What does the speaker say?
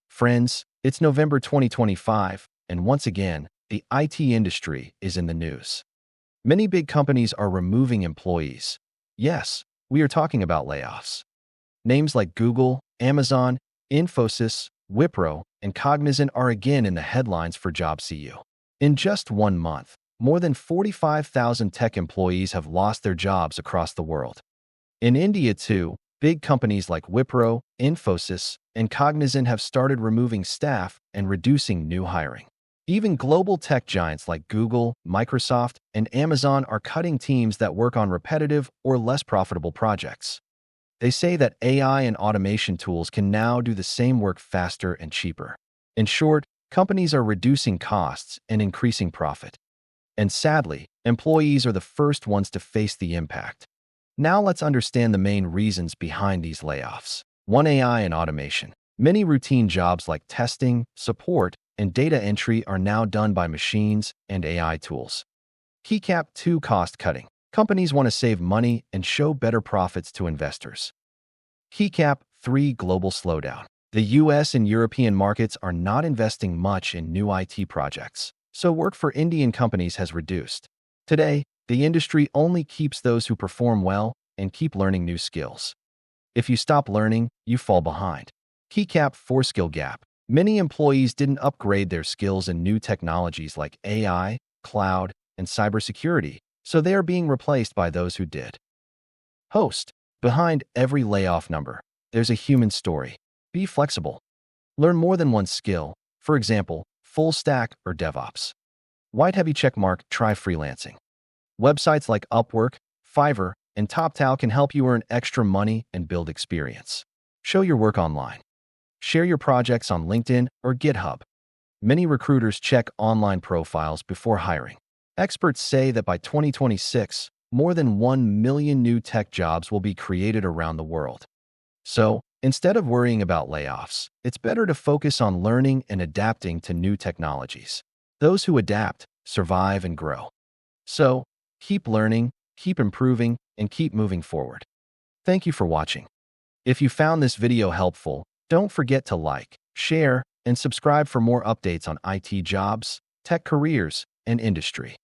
Friends, it's November 2025, and once again, the IT industry is in the news. Many big companies are removing employees. Yes, we are talking about layoffs. Names like Google, Amazon, Infosys, Wipro, and Cognizant are again in the headlines for job CU. In just 1 month, more than 45,000 tech employees have lost their jobs across the world. In India, too, big companies like Wipro, Infosys, and Cognizant have started removing staff and reducing new hiring. Even global tech giants like Google, Microsoft, and Amazon are cutting teams that work on repetitive or less profitable projects. They say that AI and automation tools can now do the same work faster and cheaper. In short, companies are reducing costs and increasing profit. And sadly, employees are the first ones to face the impact. Now let's understand the main reasons behind these layoffs. 1. AI and automation. Many routine jobs like testing, support, and data entry are now done by machines and AI tools. Key cap 2. Cost cutting. Companies want to save money and show better profits to investors. Key cap 3. Global slowdown. The US and European markets are not investing much in new IT projects, so work for Indian companies has reduced. Today, the industry only keeps those who perform well and keep learning new skills. If you stop learning, you fall behind. Key cap 4. Skill gap. Many employees didn't upgrade their skills in new technologies like AI, cloud, and cybersecurity, so they are being replaced by those who did. Host. Behind every layoff number, there's a human story. Be flexible. Learn more than one skill, for example, full stack or DevOps. White heavy checkmark, try freelancing. Websites like Upwork, Fiverr, and TopTal can help you earn extra money and build experience. Show your work online. Share your projects on LinkedIn or GitHub. Many recruiters check online profiles before hiring. Experts say that by 2026, more than 1 million new tech jobs will be created around the world. So, instead of worrying about layoffs, it's better to focus on learning and adapting to new technologies. Those who adapt, survive, and grow. So, keep learning, keep improving, and keep moving forward. Thank you for watching. If you found this video helpful, don't forget to like, share, and subscribe for more updates on IT jobs, tech careers, and industry.